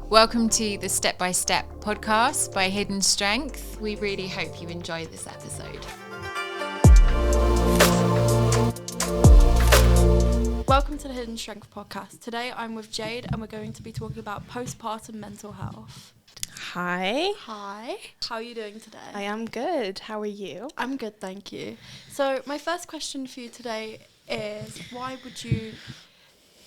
Welcome to the Step by Step podcast by Hidden Strength. We really hope you enjoy this episode. Welcome to the Hidden Strength podcast. Today I'm with Jade and we're going to be talking about postpartum mental health. Hi. Hi. How are you doing today? I am good. How are you? I'm good, thank you. So my first question for you today is, why would you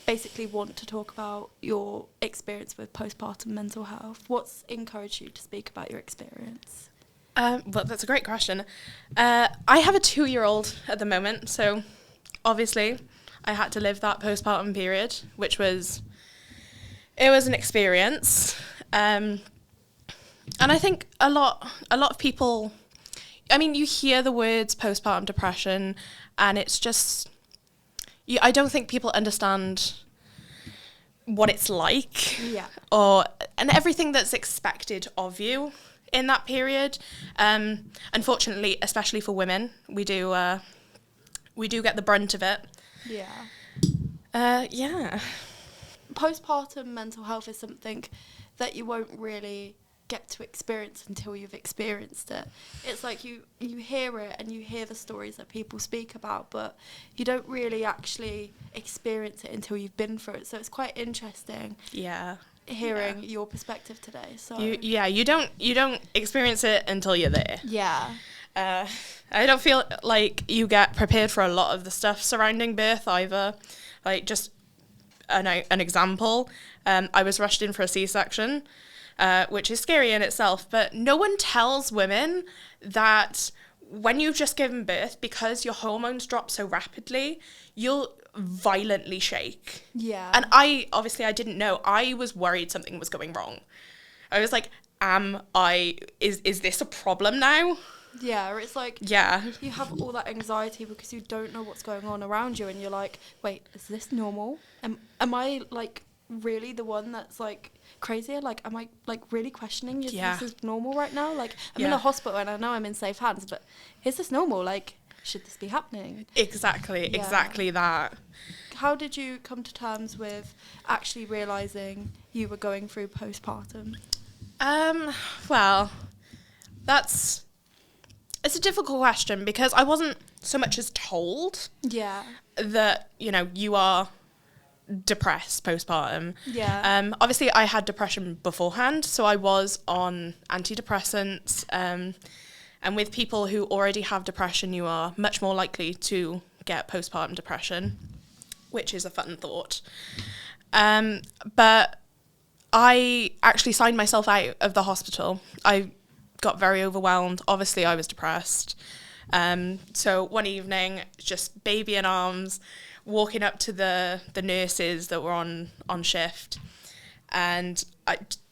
basically want to talk about your experience with postpartum mental health? What's encouraged you to speak about your experience? Well, that's a great question. I have a 2-year-old at the moment, so obviously I had to live that postpartum period, which was an experience. And I think a lot of people, I mean, you hear the words postpartum depression and it's just, I don't think people understand what it's like, and everything that's expected of you in that period. Unfortunately, especially for women, we do get the brunt of it. Postpartum mental health is something that you won't really get to experience until you've experienced it. It's like you hear it and you hear the stories that people speak about, but you don't really actually experience it until you've been through it. So it's quite interesting hearing your perspective today. So you don't experience it until you're there. I don't feel like you get prepared for a lot of the stuff surrounding birth either. Like, just an example, I was rushed in for a C-section, which is scary in itself, but no one tells women that when you've just given birth, because your hormones drop so rapidly, you'll violently shake. And I didn't know. I was worried something was going wrong. I was like, is this a problem now? Or it's like you have all that anxiety because you don't know what's going on around you, and you're like, wait, is this normal? Am I like really the one that's like crazy? Like, am I like really questioning if this is normal right now? Like, I'm in a hospital and I know I'm in safe hands, but is this normal? Like, should this be happening? Exactly that. How did you come to terms with actually realising you were going through postpartum? Well, it's a difficult question because I wasn't so much as told that, you are depressed postpartum. Obviously I had depression beforehand, so I was on antidepressants, and with people who already have depression, you are much more likely to get postpartum depression, which is a fun thought. But I actually signed myself out of the hospital. I got very overwhelmed. Obviously I was depressed. So one evening, just baby in arms, walking up to the nurses that were on shift, and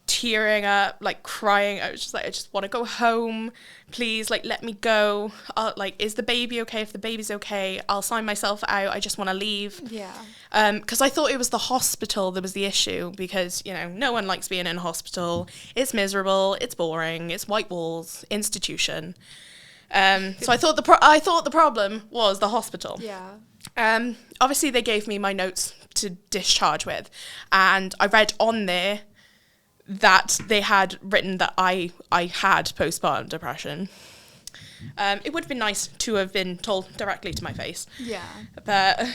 tearing up, like crying. I was just like, I just want to go home, please, like let me go. Is the baby okay? If the baby's okay, I'll sign myself out. I just want to leave. Because I thought it was the hospital that was the issue, because no one likes being in a hospital. It's miserable, it's boring, it's white walls, institution. So I thought the problem was the hospital. Obviously they gave me my notes to discharge with, and I read on there that they had written that I had postpartum depression. It would have been nice to have been told directly to my face. But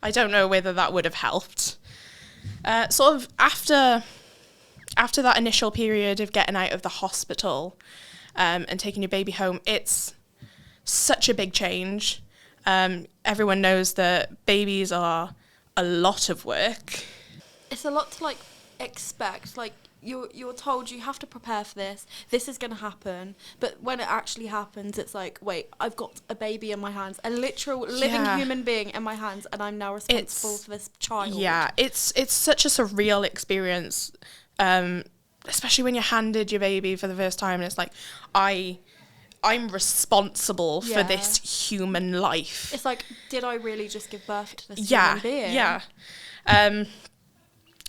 I don't know whether that would have helped. Sort of after that initial period of getting out of the hospital, and taking your baby home, it's such a big change. Everyone knows that babies are a lot of work. It's a lot to expect. Like, you're told you have to prepare for this is going to happen, but when it actually happens, it's like, wait, I've got a baby in my hands, a literal living human being in my hands, and I'm now responsible for this child. It's such a surreal experience, especially when you're handed your baby for the first time, and it's like, I'm responsible for this human life. It's like, did I really just give birth to this human being?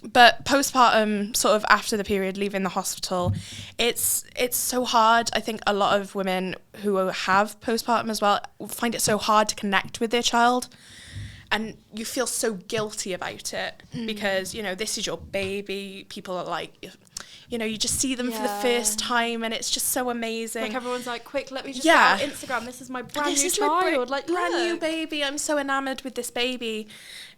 But postpartum, sort of after the period, leaving the hospital, it's so hard. I think a lot of women who have postpartum as well find it so hard to connect with their child. and you feel so guilty about it because, you know, this is your baby. People are like, you know, you just see them for the first time and it's just so amazing. Like everyone's like, quick, let me just get out Instagram. This is my brand new child. Like, brand new baby. I'm so enamored with this baby.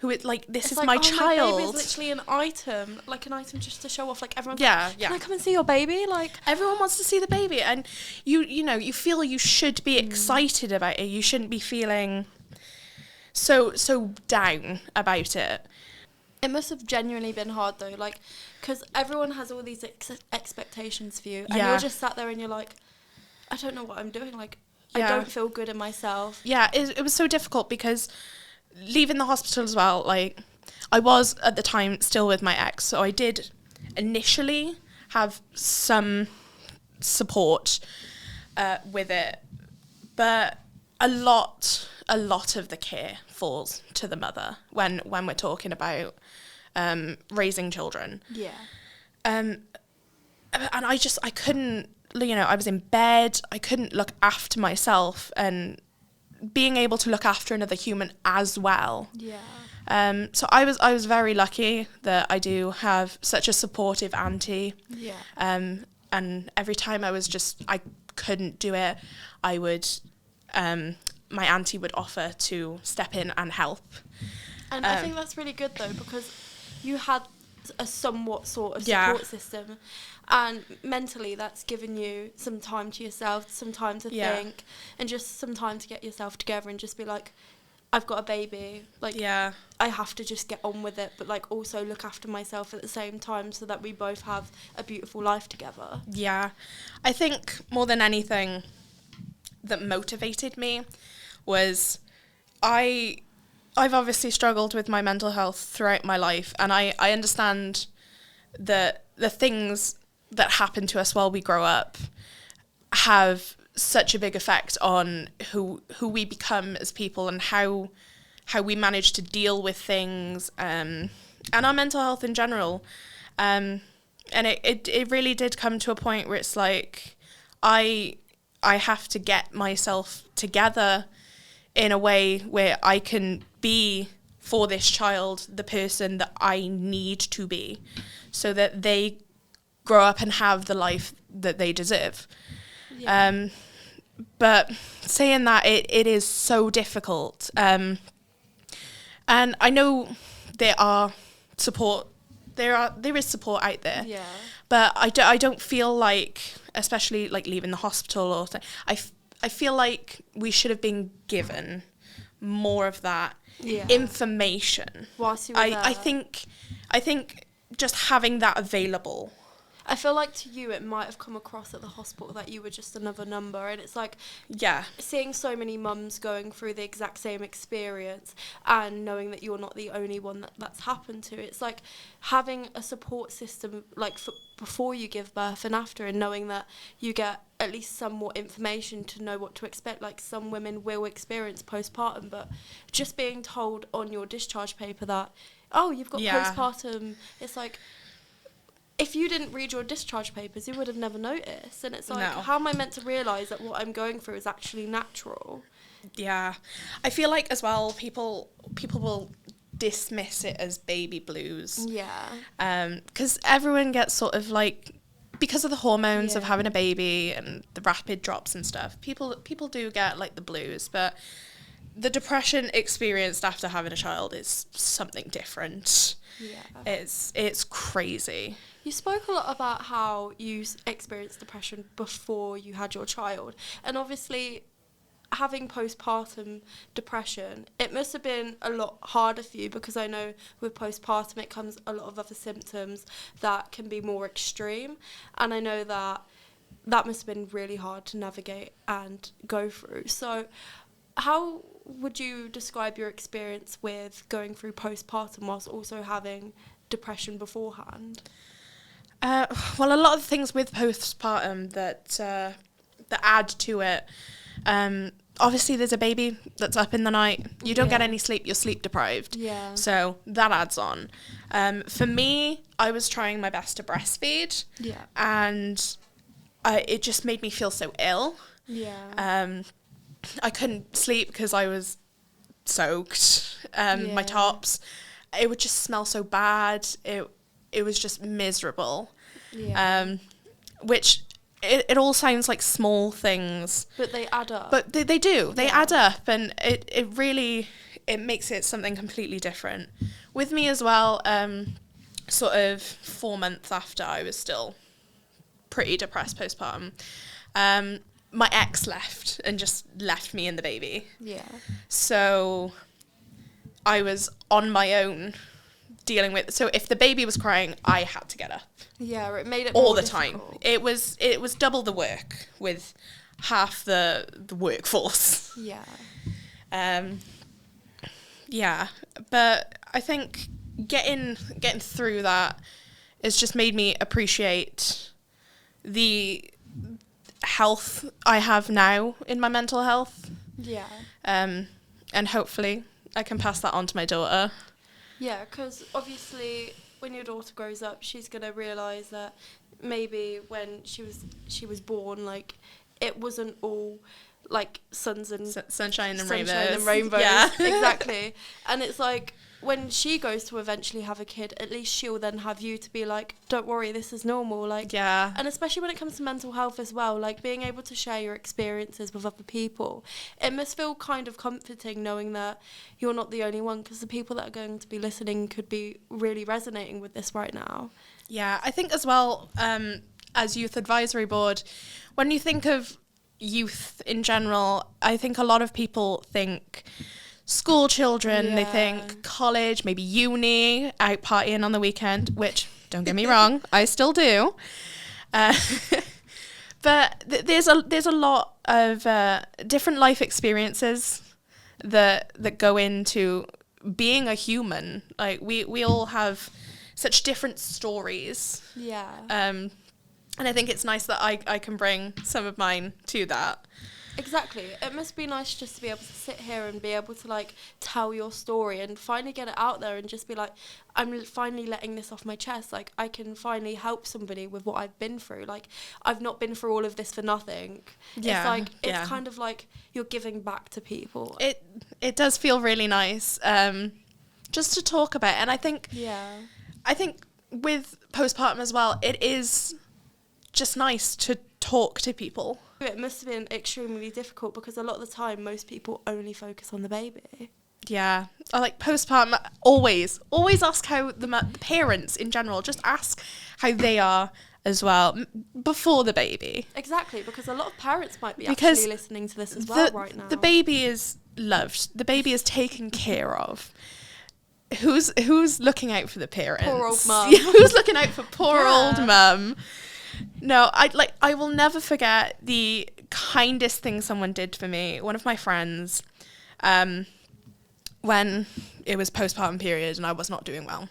This is my child. My baby's literally an item, like an item just to show off. Like everyone's like, can I come and see your baby? Like everyone wants to see the baby, and you know, you feel you should be excited about it. You shouldn't be feeling so down about it. It must have genuinely been hard though, like, because everyone has all these expectations for you, and you're just sat there and you're like, I don't know what I'm doing. Like, I don't feel good in myself. Yeah, it was so difficult because leaving the hospital as well, like, I was at the time still with my ex, so I did initially have some support with it, but a lot of the care falls to the mother when we're talking about raising children. Yeah. And I couldn't, you know, I was in bed, I couldn't look after myself, and being able to look after another human as well. Yeah. So I was very lucky that I do have such a supportive auntie. Yeah. And every time I couldn't do it, I would, my auntie would offer to step in and help. And I think that's really good though, because you had a somewhat sort of support system, and mentally that's given you some time to yourself, some time to think, and just some time to get yourself together and just be like, I've got a baby, like, I have to just get on with it, but like also look after myself at the same time so that we both have a beautiful life together. Yeah. I think more than anything that motivated me was I've obviously struggled with my mental health throughout my life, and I understand that the things that happen to us while we grow up have such a big effect on who we become as people and how we manage to deal with things, and our mental health in general. And it really did come to a point where it's like I have to get myself together in a way where I can be for this child the person that I need to be, so that they grow up and have the life that they deserve. Yeah. But saying that, it is so difficult. And I know there is support out there. Yeah. But I don't feel like, especially like leaving the hospital or I feel like we should have been given more of that information. Whilst you were there. I think just having that available. I feel like to you it might have come across at the hospital that you were just another number, and it's like seeing so many mums going through the exact same experience and knowing that you're not the only one that's happened to. It's like having a support system like before you give birth and after, and knowing that you get at least some more information to know what to expect. Like some women will experience postpartum, but just being told on your discharge paper that, oh, you've got postpartum, it's like, if you didn't read your discharge papers, you would have never noticed. And it's like, how am I meant to realise that what I'm going through is actually natural? Yeah. I feel like as well, people will dismiss it as baby blues. Yeah. Because everyone gets sort of like, because of the hormones of having a baby and the rapid drops and stuff, people do get like the blues, but the depression experienced after having a child is something different. Yeah. It's crazy. You spoke a lot about how you experienced depression before you had your child, and obviously having postpartum depression, it must have been a lot harder for you, because I know with postpartum it comes a lot of other symptoms that can be more extreme, and I know that must have been really hard to navigate and go through. So how would you describe your experience with going through postpartum whilst also having depression beforehand? Well, a lot of things with postpartum that add to it. Obviously, there's a baby that's up in the night. You don't get any sleep. You're sleep deprived. Yeah. So that adds on. For me, I was trying my best to breastfeed. Yeah. And it just made me feel so ill. Yeah. I couldn't sleep because I was soaked. my tops. It would just smell so bad. It was just miserable. Yeah. Which it all sounds like small things, but they add up. But they do. They add up, and it really makes it something completely different. With me as well, sort of 4 months after, I was still pretty depressed postpartum. My ex left and just left me and the baby. Yeah. So I was on my own dealing with. So if the baby was crying, I had to get up. Yeah, it made it all more the difficult. time. It was double the work with half the workforce. Yeah. Yeah, but I think getting through that has just made me appreciate the health I have now in my mental health. Yeah. And hopefully I can pass that on to my daughter. Yeah, because obviously when your daughter grows up, she's going to realise that maybe when she was born, like, it wasn't all like sunshine and rainbows. Yeah. Exactly. And it's like, when she goes to eventually have a kid, at least she'll then have you to be like, don't worry, this is normal. Like, yeah. And especially when it comes to mental health as well, like being able to share your experiences with other people, it must feel kind of comforting knowing that you're not the only one, because the people that are going to be listening could be really resonating with this right now. Yeah, I think as well, as Youth Advisory Board, when you think of youth in general, I think a lot of people think school children, they think college, maybe uni, out partying on the weekend, which, don't get me wrong, I still do. But there's a lot of different life experiences that go into being a human. Like, we all have such different stories. Yeah. And I think it's nice that I can bring some of mine to that. Exactly. It must be nice just to be able to sit here and be able to, like, tell your story and finally get it out there and just be like, I'm finally letting this off my chest. Like, I can finally help somebody with what I've been through. Like, I've not been through all of this for nothing. Yeah. It's like, it's kind of like you're giving back to people. It does feel really nice just to talk about it. And I think with postpartum as well, it is just nice to talk to people. It must have been extremely difficult because a lot of the time most people only focus on the baby. Yeah, I like postpartum. Always ask how the parents in general, just ask how they are as well before the baby. Exactly, because a lot of parents might be actually listening to this as well right now. The baby is loved. The baby is taken care of. Who's looking out for the parents? Poor old mum. Yeah, who's looking out for poor old mum? No, I will never forget the kindest thing someone did for me. One of my friends, when it was postpartum period and I was not doing well,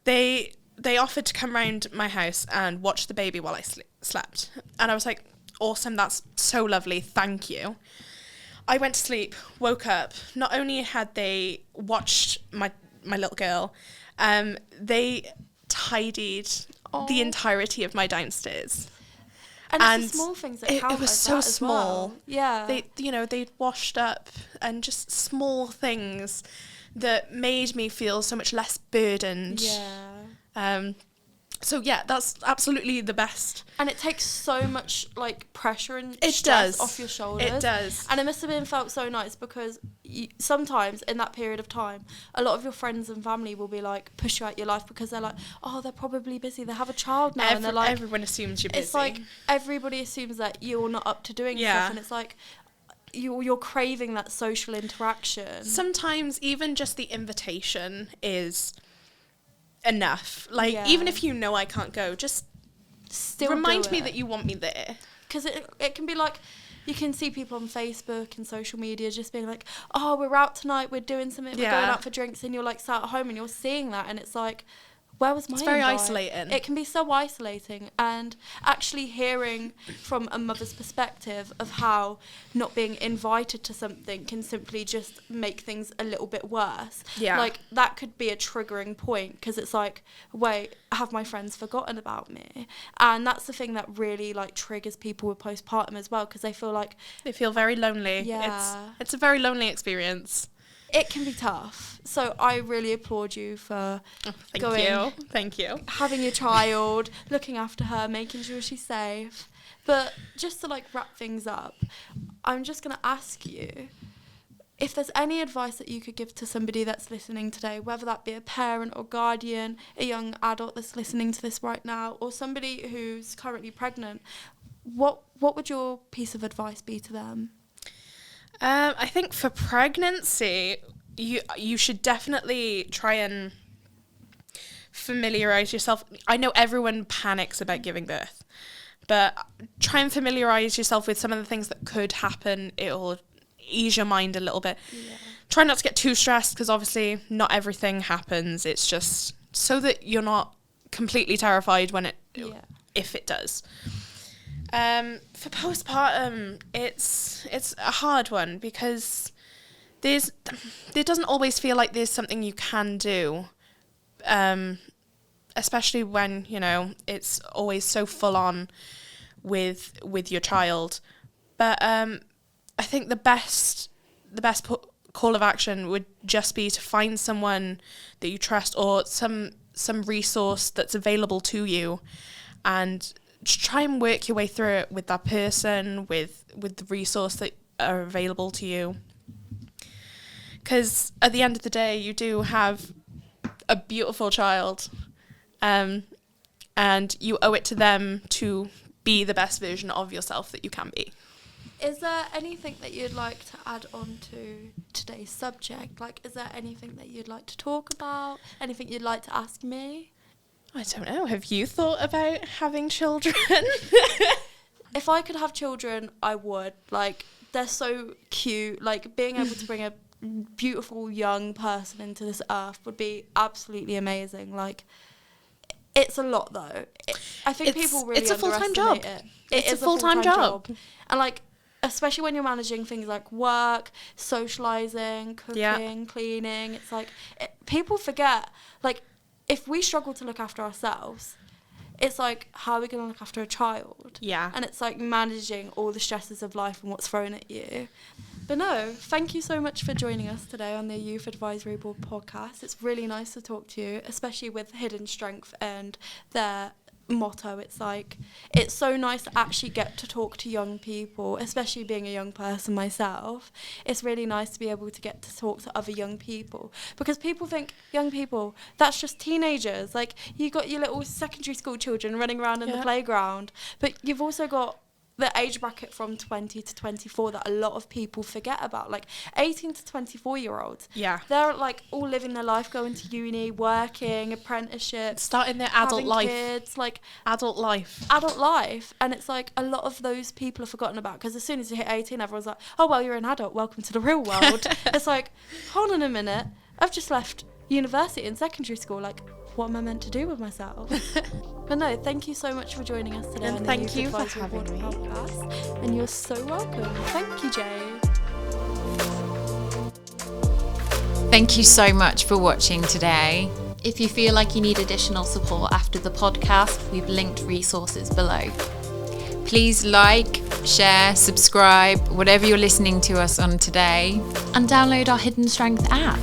they offered to come round my house and watch the baby while I slept. And I was like, awesome, that's so lovely, thank you. I went to sleep, woke up. Not only had they watched my little girl, they tidied the entirety of my downstairs. And it's the small things that count. It was so small. Well. Yeah. They'd washed up, and just small things that made me feel so much less burdened. Yeah. So yeah, that's absolutely the best. And it takes so much like pressure and stress off your shoulders. It does. And it must have felt so nice because sometimes in that period of time, a lot of your friends and family will be like push you out your life because they're like, oh, they're probably busy. They have a child now, and they're like, everyone assumes you're busy. It's like everybody assumes that you're not up to doing stuff, and it's like you're craving that social interaction. Sometimes even just the invitation is enough. Like, even if you know I can't go, just still remind me that you want me there. Because it can be like, you can see people on Facebook and social media just being like, oh, we're out tonight, we're doing something, we're going out for drinks, and you're like sat at home and you're seeing that, and it's like, where was my invite? It's very isolating. It can be so isolating, and actually hearing from a mother's perspective of how not being invited to something can simply just make things a little bit worse. Yeah. Like, that could be a triggering point, because it's like, wait, have my friends forgotten about me? And that's the thing that really like triggers people with postpartum as well, because they feel very lonely. Yeah. It's a very lonely experience. it can be tough. So I really applaud you for Thank you. Having your child, looking after her, making sure she's safe. But just to like wrap things up, I'm just going to ask you if there's any advice that you could give to somebody that's listening today, whether that be a parent or guardian, a young adult that's listening to this right now, or somebody who's currently pregnant, what would your piece of advice be to them? I think for pregnancy, you should definitely try and familiarize yourself. I know everyone panics about giving birth, but try and familiarize yourself with some of the things that could happen. It'll ease your mind a little bit. Yeah. Try not to get too stressed, because obviously not everything happens. It's just so that you're not completely terrified if it does. For postpartum, it's a hard one, because there doesn't always feel like there's something you can do, especially when, you know, it's always so full on with your child. But I think the best call of action would just be to find someone that you trust, or some resource that's available to you, and try and work your way through it with that person, with the resource that are available to you. Because at the end of the day, you do have a beautiful child, and you owe it to them to be the best version of yourself that you can be. Is there anything that you'd like to add on to today's subject? Like, is there anything that you'd like to talk about? Anything you'd like to ask me? I don't know. Have you thought about having children? If I could have children, I would. Like, they're so cute. Like, being able to bring a beautiful young person into this earth would be absolutely amazing. Like, it's a lot, though. I think people really it's a full-time underestimate job. it. It's a full-time job. And, like, especially when you're managing things like work, socialising, cooking, cleaning. It's like, people forget, like, if we struggle to look after ourselves, it's like, how are we going to look after a child? Yeah. And it's like managing all the stresses of life and what's thrown at you. But no, thank you so much for joining us today on the Youth Advisory Board podcast. It's really nice to talk to you, especially with Hidden Strength and their motto. It's like, it's so nice to actually get to talk to young people, especially being a young person myself. It's really nice to be able to get to talk to other young people, because people think young people, that's just teenagers. Like, you got your little secondary school children running around in the playground, but you've also got the age bracket from 20 to 24 that a lot of people forget about, like 18 to 24 year olds. Yeah. They're like all living their life, going to uni, working, apprenticeship, starting their adult life. Kids, like adult life. And it's like a lot of those people are forgotten about, because as soon as you hit 18, everyone's like, oh, well, you're an adult, welcome to the real world. It's like, hold on a minute, I've just left university and secondary school, like, what am I meant to do with myself? But no, thank you so much for joining us today. And thank you for having me. Podcast. And you're so welcome. Thank you, Jade. Thank you so much for watching today. If you feel like you need additional support after the podcast, we've linked resources below. Please like, share, subscribe, whatever you're listening to us on today. And download our Hidden Strength app.